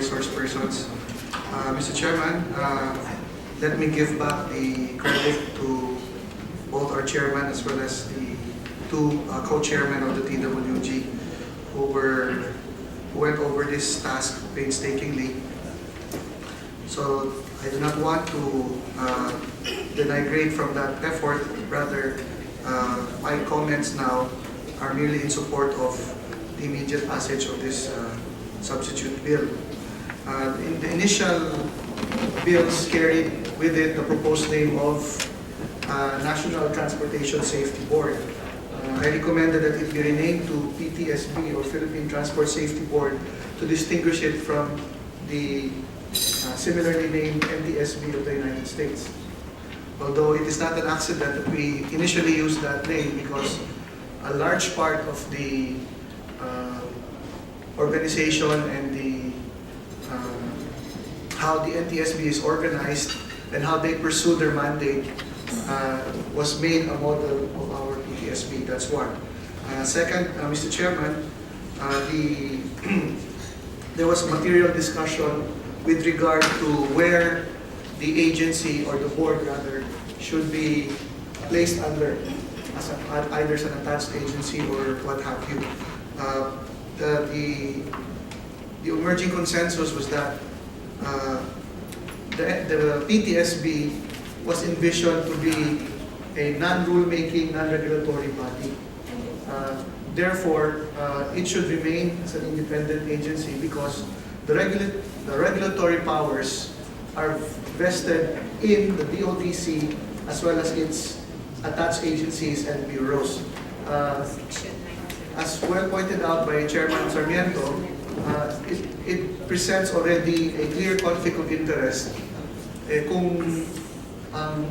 resource persons. Mr. Chairman, let me give back the credit to both our chairman as well as the two co-chairmen of the TWG who went over this task painstakingly. So I do not want to denigrate from that effort. Rather, my comments now are merely in support of the immediate passage of this substitute bill. In the initial bills carried with it the proposed name of National Transportation Safety Board. I recommended that it be renamed to PTSB, or Philippine Transport Safety Board, to distinguish it from the similarly named NTSB of the United States. Although it is not an accident that we initially used that name, because a large part of the organization and how the NTSB is organized and how they pursue their mandate was made a model of our PTSB. That's one. Second, Mr. Chairman, there was a material discussion with regard to where the agency, or the board rather, should be placed under, as either as an attached agency or what have you. The emerging consensus was that the PTSB was envisioned to be a non-rulemaking, non-regulatory body. Therefore, it should remain as an independent agency because the regulatory powers are vested in the DOTC as well as its attached agencies and bureaus. As well pointed out by Chairman Sarmiento, it presents already a clear conflict of interest kung ang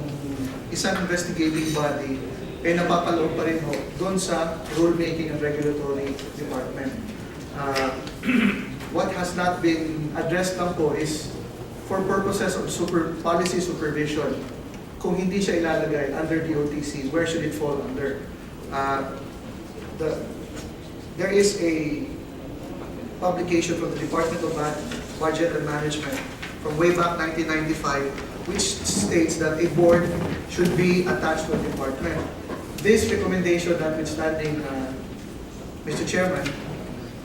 isang investigating body ay napapaloob pa rin ho doon sa rulemaking and regulatory department. What has not been addressed lang po is for purposes of policy supervision, kung hindi siya ilalagay under DOTC, where should it fall under? There is a publication from the Department of Budget and Management from way back 1995, which states that a board should be attached to a department. This recommendation, notwithstanding, Mr. Chairman,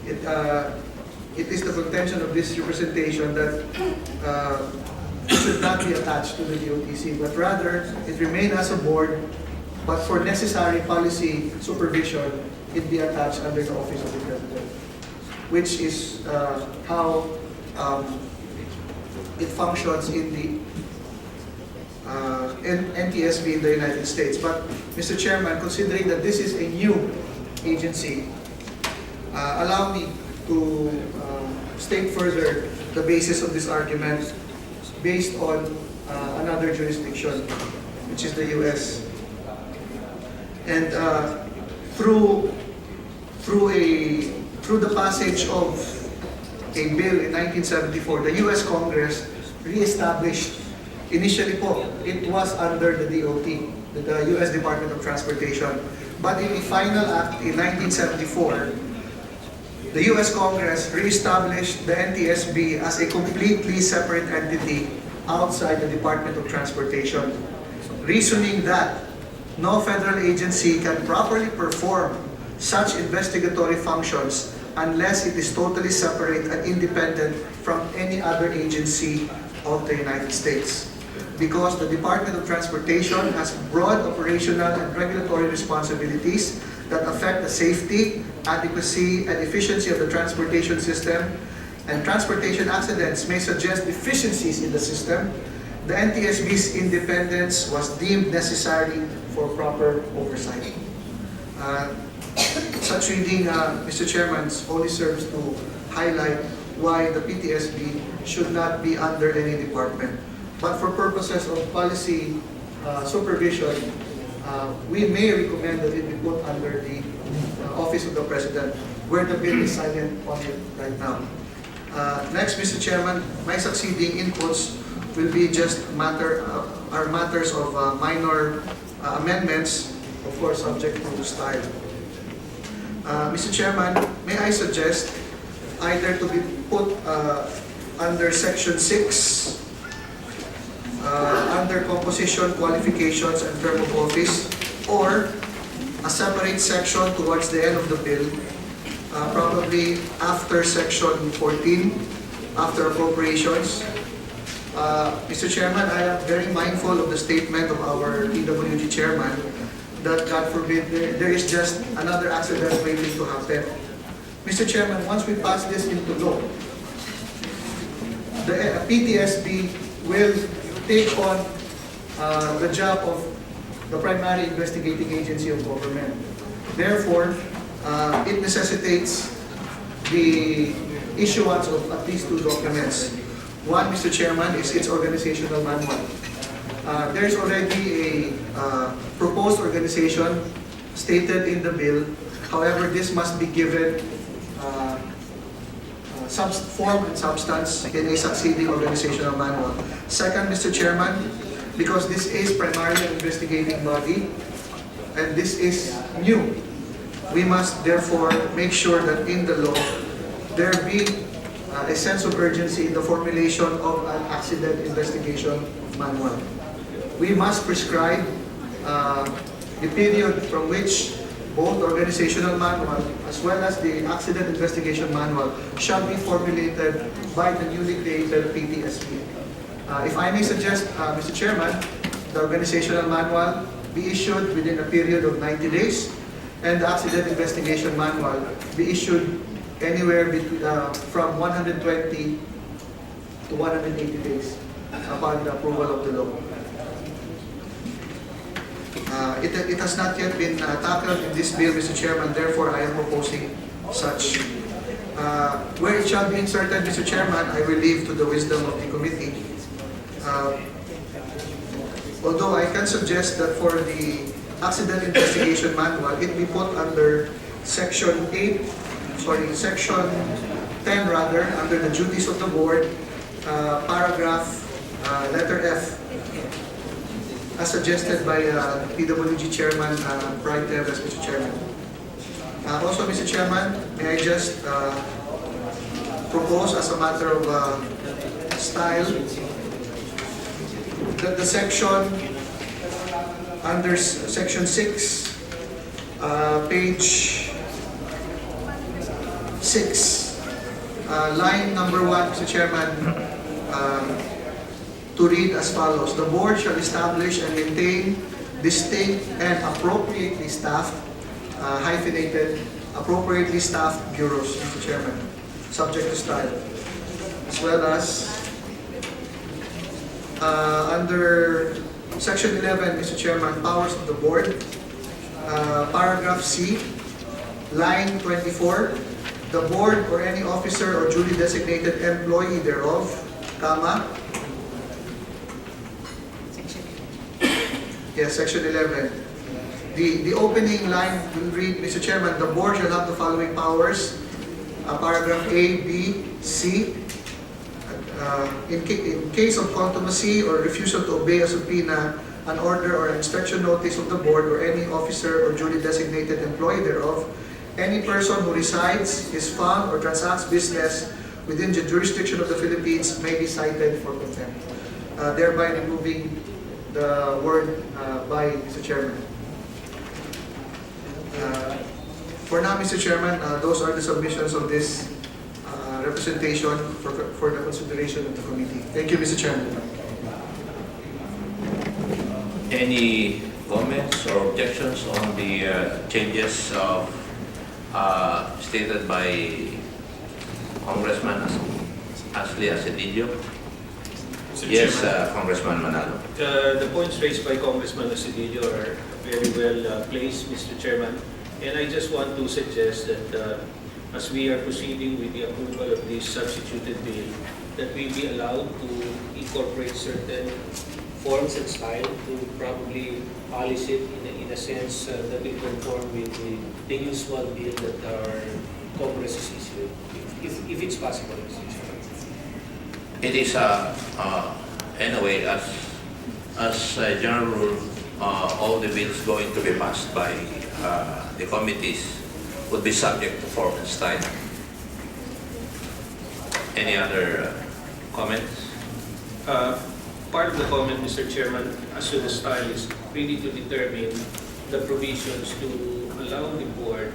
it is the contention of this representation that it should not be attached to the DOTC, but rather it remain as a board, but for necessary policy supervision, it be attached under the Office of the President, which is how it functions in the NTSB in the United States. But, Mr. Chairman, considering that this is a new agency, allow me to state further the basis of this argument based on another jurisdiction, which is the U.S. And through the passage of a bill in 1974, the U.S. Congress re-established, initially po, it was under the DOT, the U.S. Department of Transportation. But in a final act in 1974, the U.S. Congress re-established the NTSB as a completely separate entity outside the Department of Transportation, reasoning that no federal agency can properly perform such investigatory functions unless it is totally separate and independent from any other agency of the United States. Because the Department of Transportation has broad operational and regulatory responsibilities that affect the safety, adequacy, and efficiency of the transportation system, and transportation accidents may suggest deficiencies in the system, the NTSB's independence was deemed necessary for proper oversight. Such reading, Mr. Chairman, only serves to highlight why the PTSB should not be under any department. But for purposes of policy supervision, we may recommend that it be put under the Office of the President, where the bill is silent on it right now. Next, Mr. Chairman, my succeeding inputs will be just matters of minor amendments, of course, subject to style. Mr. Chairman, may I suggest either to be put under Section 6, under composition, qualifications, and term of office, or a separate section towards the end of the bill, probably after Section 14, after appropriations. Mr. Chairman, I am very mindful of the statement of our PWG chairman that, God forbid, there is just another accident waiting to happen. Mr. Chairman, once we pass this into law, the PTSB will take on the job of the primary investigating agency of government. Therefore, it necessitates the issuance of at least 2 documents. One, Mr. Chairman, is its organizational manual. There's already a proposed organization stated in the bill. However, this must be given form and substance in a succeeding organizational manual. Second, Mr. Chairman, because this is primarily an investigating body and this is new, we must therefore make sure that in the law there be a sense of urgency in the formulation of an accident investigation manual. We must prescribe the period from which both organizational manual as well as the accident investigation manual shall be formulated by the newly created PTSB. If I may suggest, Mr. Chairman, the organizational manual be issued within a period of 90 days and the accident investigation manual be issued anywhere between, from 120 to 180 days upon the approval of the law. It has not yet been tackled in this bill, Mr. Chairman, therefore I am proposing such. Where it shall be inserted, Mr. Chairman, I will leave to the wisdom of the committee. Although I can suggest that for the accident investigation manual, it be put under Section 10 rather, under the duties of the board, paragraph letter F, as suggested by PWG Chairman Brian Teves, Mr. Chairman. Also, Mr. Chairman, may I just propose as a matter of style that the section under Section 6, page 6, line number 1, Mr. Chairman, to read as follows: the board shall establish and maintain distinct and appropriately staffed, hyphenated, appropriately staffed bureaus, Mr. Chairman, subject to style. As well as under Section 11, Mr. Chairman, powers of the board, paragraph C, line 24, the board or any officer or duly designated employee thereof, comma, yes, Section 11. The opening line will read, Mr. Chairman, the board shall have the following powers, paragraph A, B, C. In case of contumacy or refusal to obey a subpoena, an order or inspection notice of the board or any officer or duly designated employee thereof, any person who resides, is found, or transacts business within the jurisdiction of the Philippines may be cited for contempt, thereby removing the word by, Mr. Chairman. For now, Mr. Chairman, those are the submissions of this representation for the consideration of the committee. Thank you, Mr. Chairman. Any comments or objections on the changes stated by Congressman Ashley Asedillo? Yes, Congressman Manalo. The points raised by Congressman Asedillo are very well placed, Mr. Chairman. And I just want to suggest that as we are proceeding with the approval of this substituted bill, that we be allowed to incorporate certain forms and style to probably polish it in a sense that it conform with the usual bill that our Congress is issuing, if it's possible, Mr. Chairman. It is anyway, as a general rule, all the bills going to be passed by the committees would be subject to form and style. Any other comments? Part of the comment, Mr. Chairman, as to the style is really to determine the provisions to allow the board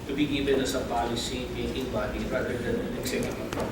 to be given as a policy-making body rather than an executive.